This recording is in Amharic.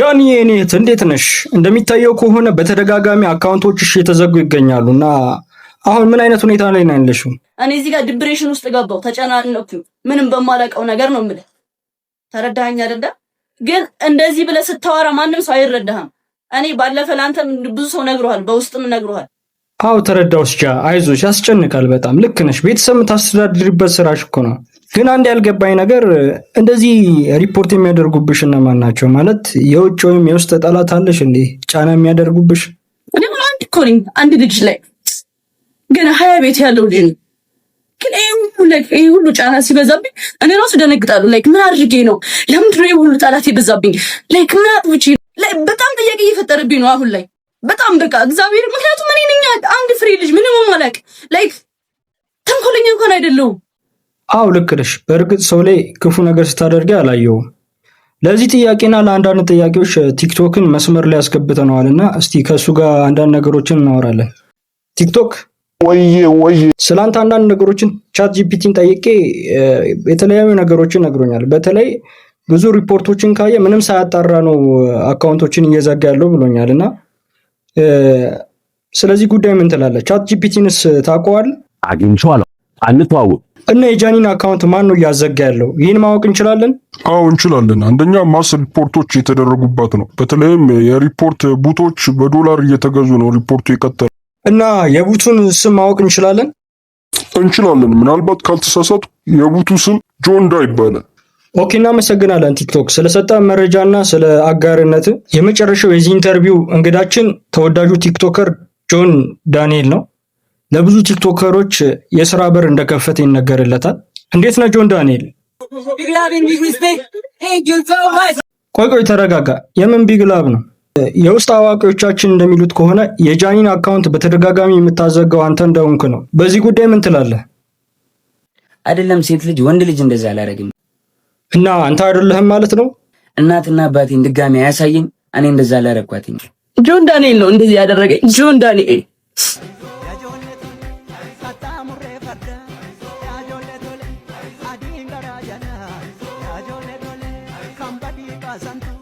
ጃኒ የኔ እህት እንዴት ነሽ? እንደሚታየው ከሆነ በተደጋጋሚ አካውንቶችሽ የተዘጉ ይገኛሉና አሁን ምን አይነት ሁኔታ ላይ ነው ያለሽው? እኔ እዚህ ጋር ዲፕሬሽን ውስጥ ገባው፣ ተጨናነኩ። ምንም በማላውቀው ነገር ነው የምልህ። ተረዳኸኝ አይደለ? ግን እንደዚህ ብለህ ስታወራ ማንም ሰው አይረዳህም። እኔ ባለፈ ላንተም ብዙ ሰው ነግሮሃል፣ በውስጥም ነግሮሃል። አው ተረዳውስ ጃ፣ አይዞሽ፣ ያስጨንቃል በጣም ልክ ነሽ። ቤተሰብ የምታስተዳድሪበት ስራሽ እኮ ነው። ግን አንድ ያልገባኝ ነገር እንደዚህ ሪፖርት የሚያደርጉብሽ እነማን ናቸው? ማለት የውጭ ወይም የውስጥ ጠላት አለሽ እንዴ ጫና የሚያደርጉብሽ? እኔ አንድ እኮ ነኝ፣ አንድ ልጅ ላይ ግን 20 ቤት ያለው ልጅ ነው። ግን ይሄ ሁሉ ጫና ሲበዛብኝ እኔ ራሱ ደነግጣለሁ። ላይክ ምን አድርጌ ነው? ለምንድን ነው ይሄ ሁሉ ጠላት ይበዛብኝ? ላይክ ምን አጥፍቼ? ላይክ በጣም ጥያቄ እየፈጠረብኝ ነው አሁን ላይ በጣም በቃ እግዚአብሔር። ምክንያቱም እኔ ነኝ አንድ ፍሬ ልጅ ምንም ማላቅ፣ ላይክ ተንኮለኛ እንኳን አይደለሁም። አው ልክ ነሽ። በእርግጥ ሰው ላይ ክፉ ነገር ስታደርጊ አላየሁም። ለዚህ ጥያቄና ለአንዳንድ ጥያቄዎች ቲክቶክን መስመር ላይ ያስገብተነዋልና እስቲ ከሱ ጋር አንዳንድ ነገሮችን እናወራለን። ቲክቶክ ወይ ስላንተ አንዳንድ ነገሮችን ቻት ጂፒቲን ጠይቄ የተለያዩ ነገሮችን ነግሮኛል። በተለይ ብዙ ሪፖርቶችን ካየ ምንም ሳያጣራ ነው አካውንቶችን እየዘጋ ያለው ብሎኛልና ስለዚህ ጉዳይ ምን ትላለህ? ቻት ጂፒቲንስ ታውቀዋለህ? አግኝቼዋለሁ። አንተዋወቅ እና የጃኒን አካውንት ማን ነው እያዘጋ ያለው? ይህን ማወቅ እንችላለን? አዎ እንችላለን። አንደኛ ማስ ሪፖርቶች የተደረጉባት ነው። በተለይም የሪፖርት ቡቶች በዶላር እየተገዙ ነው ሪፖርቱ የቀጠለ እና የቡቱን ስም ማወቅ እንችላለን? እንችላለን። ምናልባት ካልተሳሳቱ የቡቱ ስም ጆንዳ ይባላል። ኦኬ፣ እናመሰግናለን ቲክቶክ ስለሰጠ መረጃና ስለ አጋርነት። የመጨረሻው የዚህ ኢንተርቪው እንግዳችን ተወዳጁ ቲክቶከር ጆን ዳንኤል ነው። ለብዙ ቲክቶከሮች የስራ በር እንደከፈተ ይነገርለታል። እንዴት ነህ ጆን ዳንኤል? ቆይ ተረጋጋ። የምን ቢግ ላብ ነው? የውስጥ አዋቂዎቻችን እንደሚሉት ከሆነ የጃኒን አካውንት በተደጋጋሚ የምታዘጋው አንተ እንደሆንክ ነው። በዚህ ጉዳይ ምን ትላለህ? አይደለም ሴት ልጅ ወንድ ልጅ እንደዛ አላደርግም። እና አንተ አይደለህም ማለት ነው? እናትና አባቴን ድጋሚ አያሳየኝ። እኔ እንደዛ አላደረኳትኝ። ጆን ዳንኤል ነው እንደዚህ ያደረገኝ። ጆን ዳንኤል Santo